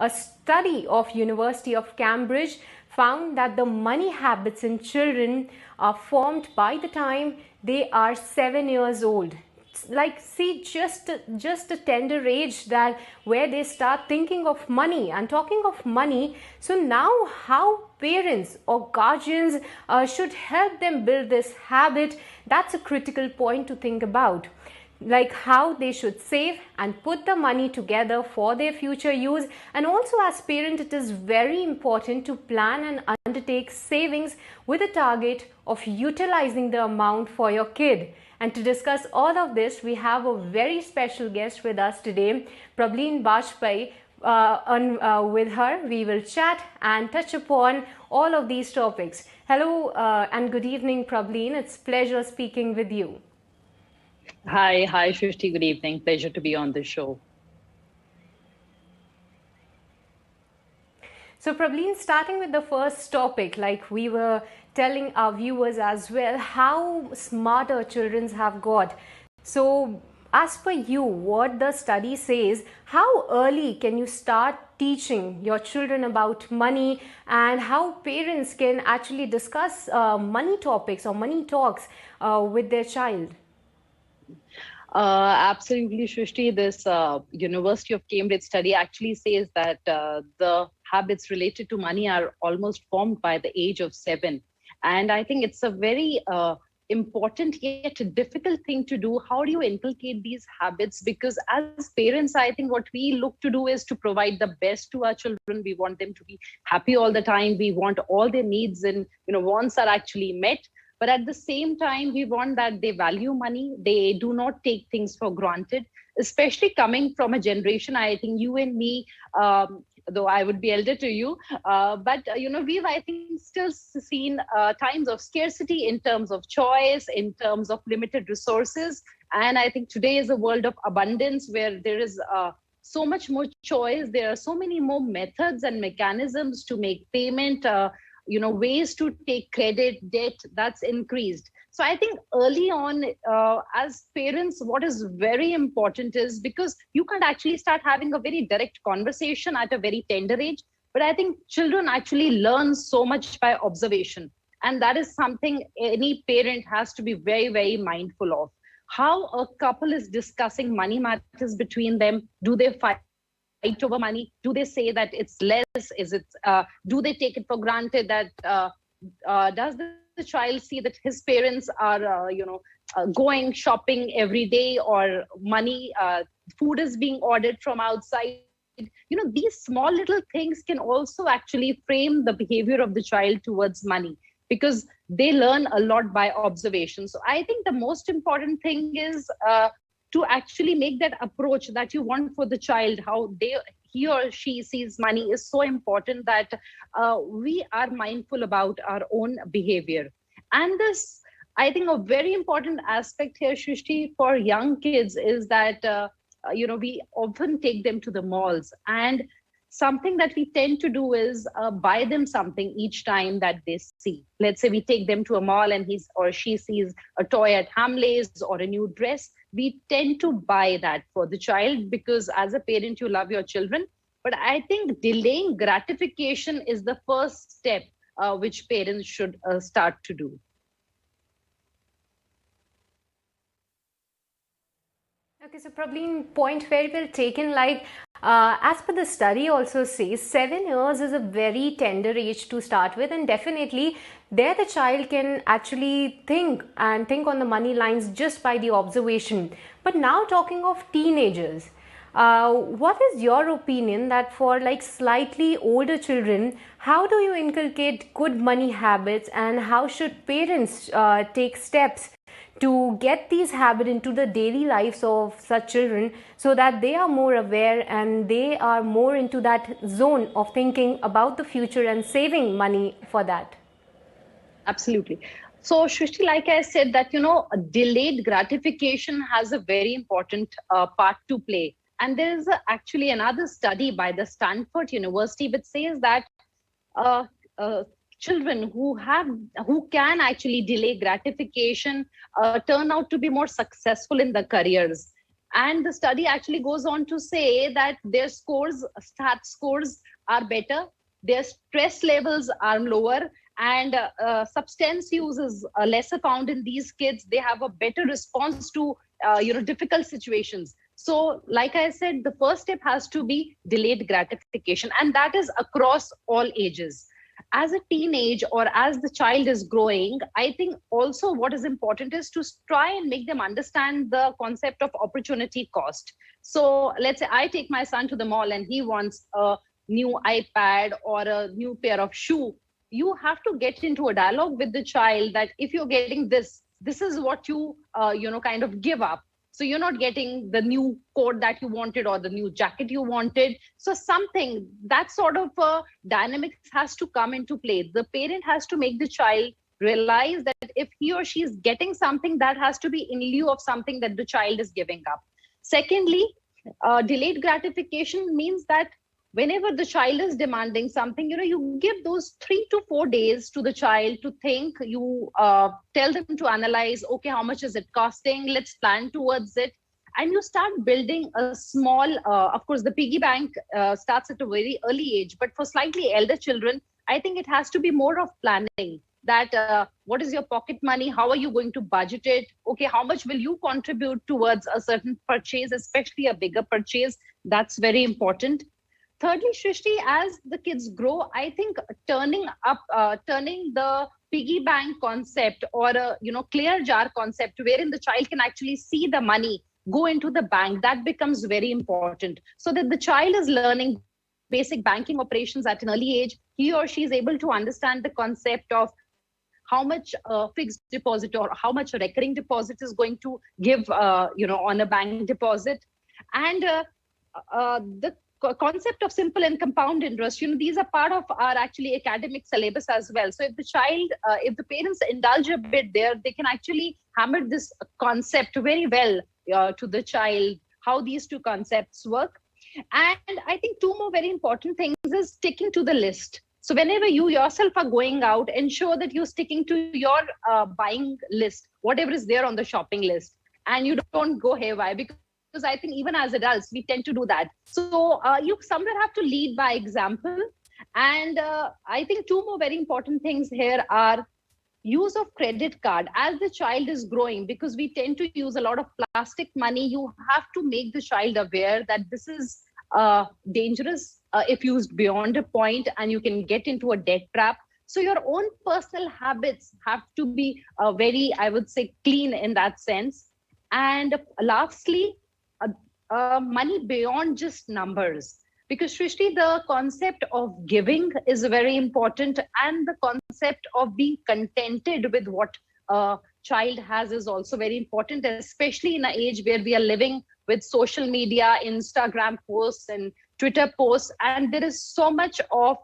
A study of University of Cambridge found that the money habits in children are formed by the time they are 7 years old. Like, see, just a tender age that where they start thinking of money and talking of money. So now how parents or guardians should help them build this habit, that's a critical point to think about. Like how they should save and put the money together for their future use. And also, as parent, it is very important to plan and undertake savings with a target of utilizing the amount for your kid. And to discuss all of this, we have a very special guest with us today, Prableen Bajpai. With her, we will chat and touch upon all of these topics. Hello and good evening, Prableen. It's a pleasure speaking with you. Hi, Shrishti. Good evening. Pleasure to be on the show. So, Prableen, starting with the first topic, like we were telling our viewers as well, how smart our children have got. So, as per you, what the study says, how early can you start teaching your children about money, and how parents can actually discuss money topics or money talks with their child? Absolutely, Shrishti. This University of Cambridge study actually says that the habits related to money are almost formed by the age of 7. And I think it's a very important yet difficult thing to do. How do you inculcate these habits? Because as parents, I think what we look to do is to provide the best to our children. We want them to be happy all the time. We want all their needs and wants are actually met. But at the same time, we want that they value money. They do not take things for granted, especially coming from a generation. I think you and me, though I would be elder to you, but we've, I think, still seen times of scarcity in terms of choice, in terms of limited resources. And I think today is a world of abundance where there is so much more choice. There are so many more methods and mechanisms to make payment. Ways to take credit, debt, that's increased. So I think early on, as parents, what is very important is, because you can't actually start having a very direct conversation at a very tender age, but I think children actually learn so much by observation. And that is something any parent has to be very, very mindful of. How a couple is discussing money matters between them. Do they fight over money? Do they say that it's less? Is it? Do they take it for granted that? Does the child see that his parents are, going shopping every day, or money, food is being ordered from outside? These small little things can also actually frame the behavior of the child towards money, because they learn a lot by observation. So I think the most important thing is to actually make that approach that you want for the child, how he or she sees money is so important that we are mindful about our own behavior. And this, I think, a very important aspect here, Shrishti, for young kids is that, we often take them to the malls, and something that we tend to do is buy them something each time that they see. Let's say we take them to a mall and he or she sees a toy at Hamleys or a new dress. We tend to buy that for the child, because as a parent, you love your children. But I think delaying gratification is the first step which parents should start to do. Okay, so probably point very well taken. Like, as per the study also says, 7 years is a very tender age to start with, and definitely there the child can actually think on the money lines just by the observation. But now talking of teenagers, what is your opinion that for like slightly older children, how do you inculcate good money habits, and how should parents take steps to get these habits into the daily lives of such children, so that they are more aware and they are more into that zone of thinking about the future and saving money for that? Absolutely. So, Shrishti, like I said, that, delayed gratification has a very important part to play. And there is actually another study by the Stanford University which says that children who can actually delay gratification turn out to be more successful in their careers. And the study actually goes on to say that their scores, stat scores, are better, their stress levels are lower, and substance use is lesser found in these kids. They have a better response to difficult situations. So like I said, the first step has to be delayed gratification, and that is across all ages. As a teenage or as the child is growing, I think also what is important is to try and make them understand the concept of opportunity cost. So let's say I take my son to the mall and he wants a new iPad or a new pair of shoe. You have to get into a dialogue with the child that if you're getting this is what you kind of give up. So you're not getting the new coat that you wanted or the new jacket you wanted. So something that sort of dynamics has to come into play. The parent has to make the child realize that if he or she is getting something, that has to be in lieu of something that the child is giving up. Secondly, delayed gratification means that whenever the child is demanding something, you give those 3 to 4 days to the child to think. You tell them to analyze, okay, how much is it costing, let's plan towards it. And you start building a small, of course the piggy bank starts at a very early age, but for slightly elder children, I think it has to be more of planning. That what is your pocket money, how are you going to budget it, okay, how much will you contribute towards a certain purchase, especially a bigger purchase. That's very important. Thirdly, Shrishti, as the kids grow, I think turning the piggy bank concept or a clear jar concept, wherein the child can actually see the money go into the bank, that becomes very important. So that the child is learning basic banking operations at an early age. He or she is able to understand the concept of how much fixed deposit or how much a recurring deposit is going to give, on a bank deposit, and the concept of simple and compound interest, these are part of our actually academic syllabus as well. So if the child, if the parents indulge a bit there, they can actually hammer this concept very well to the child, how these two concepts work. And I think two more very important things is sticking to the list. So whenever you yourself are going out, ensure that you're sticking to your buying list, whatever is there on the shopping list, and you don't go haywire, because I think even as adults, we tend to do that. So you somewhere have to lead by example. And I think two more very important things here are use of credit card as the child is growing, because we tend to use a lot of plastic money. You have to make the child aware that this is dangerous if used beyond a point, and you can get into a debt trap. So your own personal habits have to be very, I would say, clean in that sense. And lastly, money beyond just numbers. Because Shrishti, the concept of giving is very important, and the concept of being contented with what a child has is also very important, especially in an age where we are living with social media, Instagram posts and Twitter posts, and there is so much of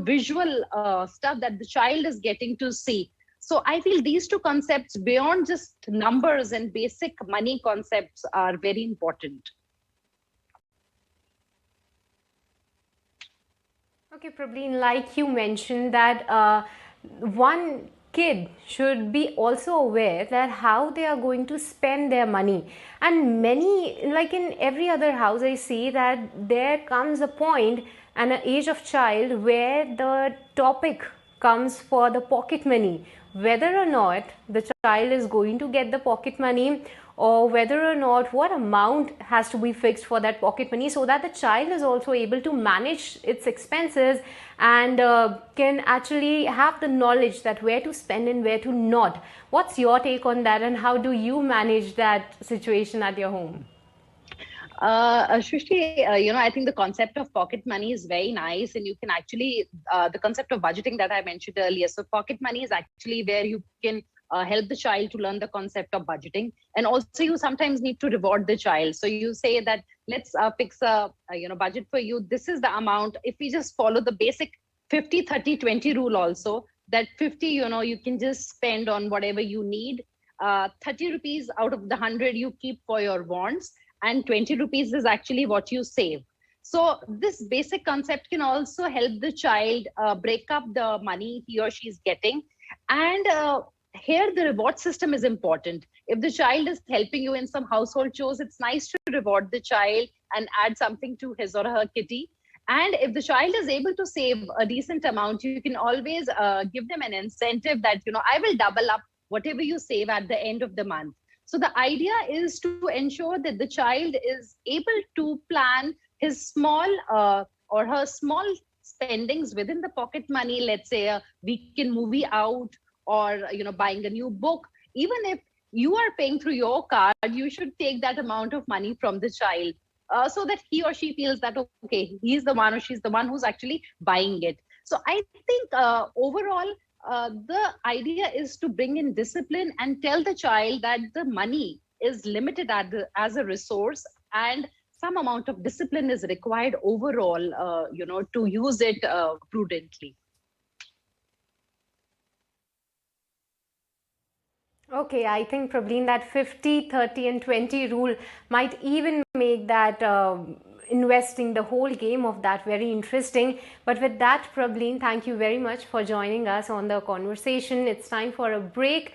visual stuff that the child is getting to see. So I feel these two concepts beyond just numbers and basic money concepts are very important. Okay, Prableen, like you mentioned that one kid should be also aware that how they are going to spend their money. And many, like in every other house, I see that there comes a point and an age of child where the topic comes for the pocket money, whether or not the child is going to get the pocket money, or whether or not what amount has to be fixed for that pocket money, so that the child is also able to manage its expenses and can actually have the knowledge that where to spend and where to not. What's your take on that, and how do you manage that situation at your home? Shrishti, I think the concept of pocket money is very nice, and you can actually, the concept of budgeting that I mentioned earlier. So pocket money is actually where you can help the child to learn the concept of budgeting. And also you sometimes need to reward the child. So you say that let's fix a budget for you. This is the amount. If we just follow the basic 50-30-20 rule also, that 50, you can just spend on whatever you need. 30 rupees out of the 100 you keep for your wants, and 20 rupees is actually what you save. So this basic concept can also help the child break up the money he or she is getting. And here the reward system is important. If the child is helping you in some household chores, it's nice to reward the child and add something to his or her kitty. And if the child is able to save a decent amount, you can always give them an incentive that, I will double up whatever you save at the end of the month. So the idea is to ensure that the child is able to plan his small or her small spendings within the pocket money, let's say a weekend movie out, or buying a new book. Even if you are paying through your card, you should take that amount of money from the child, so that he or she feels that, okay, he's the one or she's the one who's actually buying it. So I think overall, the idea is to bring in discipline and tell the child that the money is limited as a resource, and some amount of discipline is required overall, to use it prudently. Okay, I think, Prableen, that 50, 30, and 20 rule might even make that investing the whole game of that very interesting. But with that, Prableen, thank you very much for joining us on the conversation. It's time for a break.